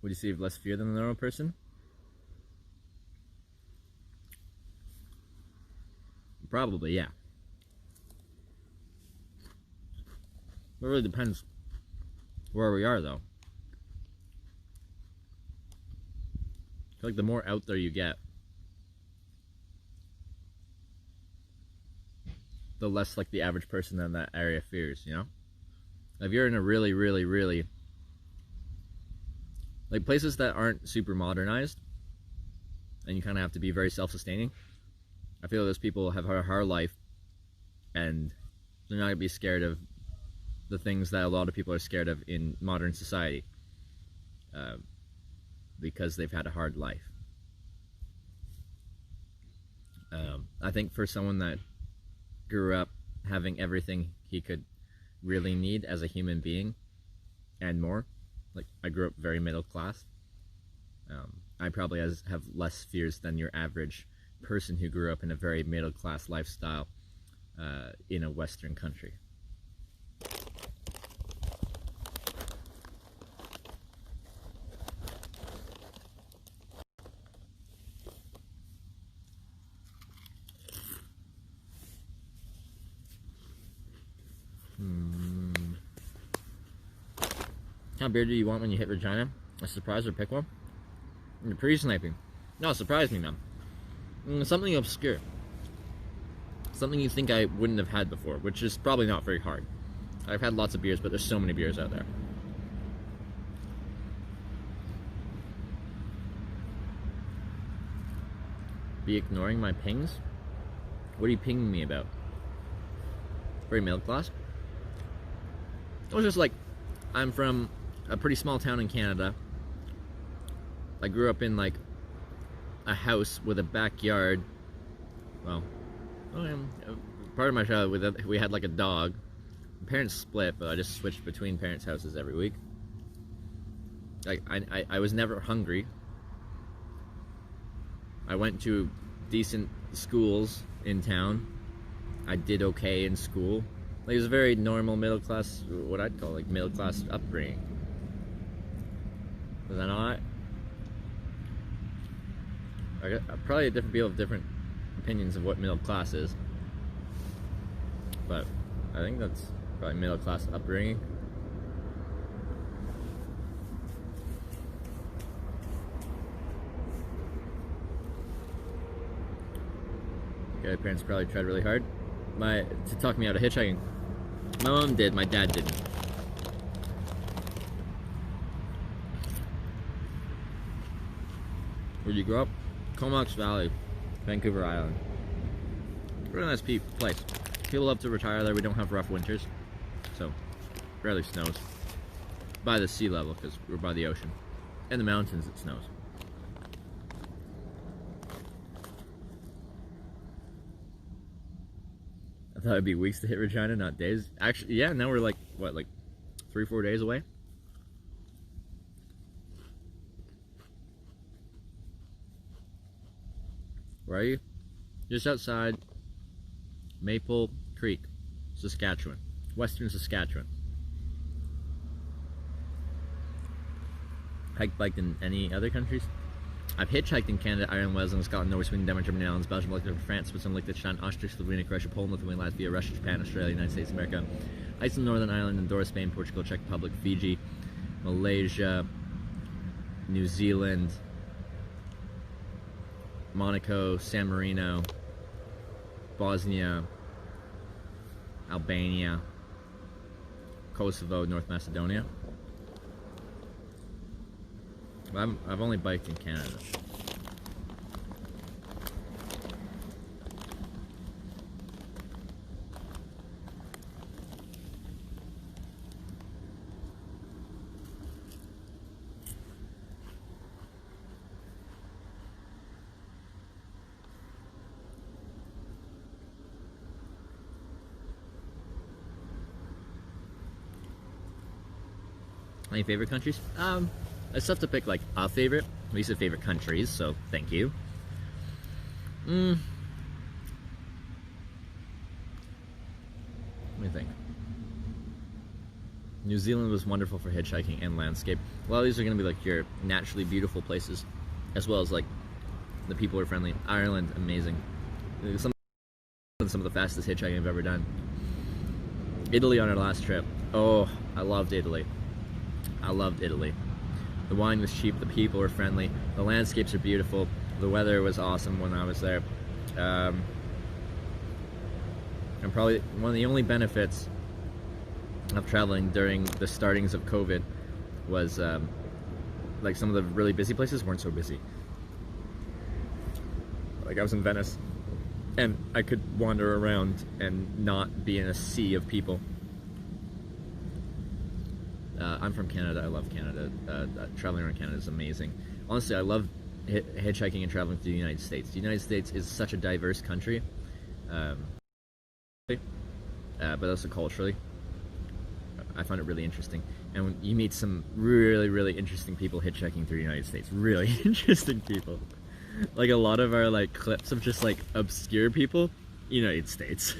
Would you say you have less fear than a normal person? Probably, yeah. It really depends where we are, though. I feel like the more out there you get, the less like the average person in that area fears, you know? If you're in a really, really, really like places that aren't super modernized and you kind of have to be very self-sustaining, I feel those people have a hard life and they're not going to be scared of the things that a lot of people are scared of in modern society because they've had a hard life. I think for someone that grew up having everything he could really need as a human being and more, like I grew up very middle class, I probably have less fears than your average person who grew up in a very middle class lifestyle in a Western country. How beer do you want when you hit Regina? A surprise or pick one? You're pre-sniping. No, surprise me, man. Something obscure. Something you think I wouldn't have had before, which is probably not very hard. I've had lots of beers, but there's so many beers out there. Be ignoring my pings? What are you pinging me about? Very middle class? It was just like, I'm from a pretty small town in Canada. I grew up in like a house with a backyard. Well, part of my childhood we had like a dog. My parents split, but I just switched between parents' houses every week. Like I was never hungry. I went to decent schools in town. I did okay in school. Like, it was a very normal middle class, what I'd call like middle class upbringing. Was that not? I got probably different people have different opinions of what middle class is, but I think that's probably middle class upbringing. Okay, my parents probably tried really hard to talk me out of hitchhiking. My mom did, my dad didn't. Where'd you grow up? Comox Valley, Vancouver Island. Really nice place. People love to retire there. We don't have rough winters, so rarely snows. By the sea level, because we're by the ocean. In the mountains, it snows. I thought it'd be weeks to hit Regina, not days. Actually, yeah, now we're like, what, like 3-4 days away? Where are you? Just outside Maple Creek, Saskatchewan. Western Saskatchewan. Hiked, biked in any other countries? I've hitchhiked in Canada, Ireland, Wales, Scotland, Norway, Sweden, Denmark, Germany, Netherlands, Belgium, Luxembourg, France, Switzerland, Liechtenstein, Austria, Slovenia, Croatia, Poland, Lithuania, Latvia, Russia, Japan, Australia, United States of America, Iceland, Northern Ireland, Andorra, Spain, Portugal, Czech Republic, Fiji, Malaysia, New Zealand, Monaco, San Marino, Bosnia, Albania, Kosovo, North Macedonia. I've only biked in Canada. Any favorite countries? It's tough to pick like a favorite. We said favorite countries, so thank you. Let me think. New Zealand was wonderful for hitchhiking and landscape. A lot of these are going to be like your naturally beautiful places, as well as like the people are friendly. Ireland, amazing. Some of the fastest hitchhiking I've ever done. Italy on our last trip. Oh, I loved Italy. I loved Italy. The wine was cheap, the people were friendly, the landscapes are beautiful, the weather was awesome when I was there. And probably one of the only benefits of traveling during the startings of COVID was like some of the really busy places weren't so busy. Like I was in Venice and I could wander around and not be in a sea of people. I'm from Canada. I love Canada. Traveling around Canada is amazing. Honestly, I love hitchhiking and traveling through the United States. The United States is such a diverse country, but also culturally. I find it really interesting. And when you meet some really, really interesting people hitchhiking through the United States. Really interesting people. Like a lot of our like clips of just like obscure people, United States.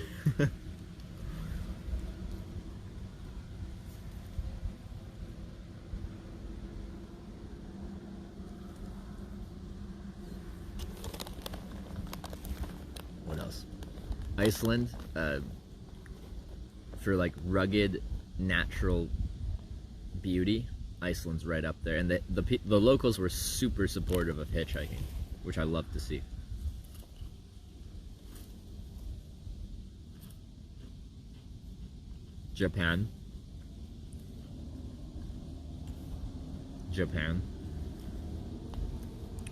What else? Iceland, for like rugged natural beauty. Iceland's right up there, and the locals were super supportive of hitchhiking, which I love to see. Japan.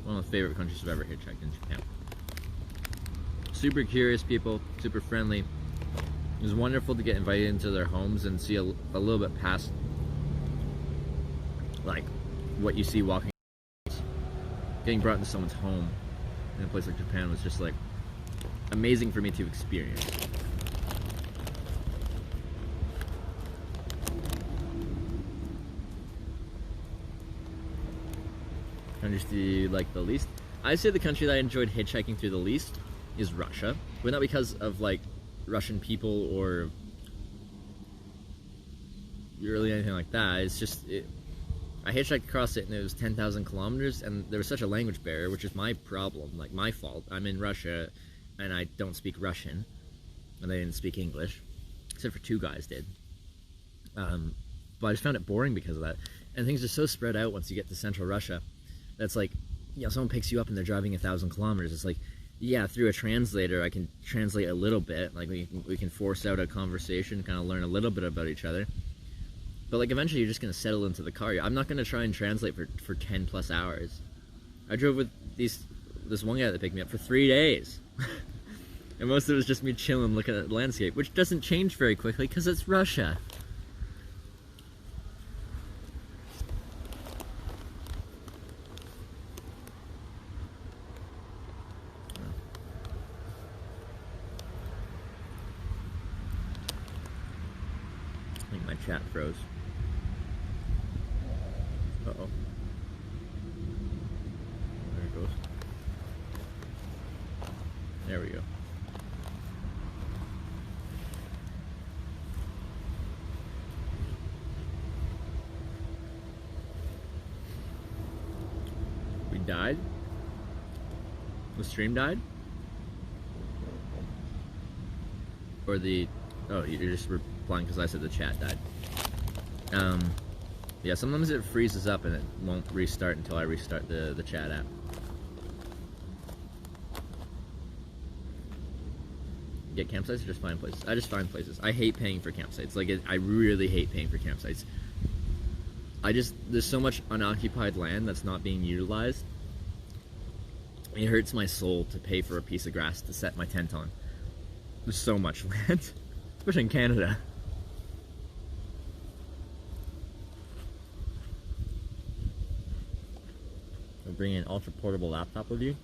One of my favorite countries I've ever hitchhiked in Japan. Super curious people, super friendly. It was wonderful to get invited into their homes and see a little bit past like what you see walking. Getting brought into someone's home in a place like Japan was just like amazing for me to experience. Countries do you like the least? I'd say the country that I enjoyed hitchhiking through the least is Russia, but not because of like Russian people or really anything like that. It's just I hitchhiked across it and it was 10,000 kilometers and there was such a language barrier, which is my problem, like my fault. I'm in Russia and I don't speak Russian and they didn't speak English, except for two guys did. But I just found it boring because of that. And things are so spread out once you get to central Russia. That's like, someone picks you up and they're driving 1,000 kilometers. It's like, yeah, through a translator I can translate a little bit, like we can force out a conversation, kind of learn a little bit about each other. But like eventually you're just gonna settle into the car. I'm not gonna try and translate for 10 plus hours. I drove with this one guy that picked me up for 3 days. And most of it was just me chilling, looking at the landscape, which doesn't change very quickly because it's Russia. I think my chat froze. Uh-oh. There it goes. There we go. We died? The stream died? Or the... Oh, you're just replying because I said the chat died. Yeah, sometimes it freezes up and it won't restart until I restart the chat app. Get campsites or just find places? I just find places. I hate paying for campsites. Like, I really hate paying for campsites. There's so much unoccupied land that's not being utilized. It hurts my soul to pay for a piece of grass to set my tent on. There's so much land, especially in Canada. Bring an ultra portable laptop with you.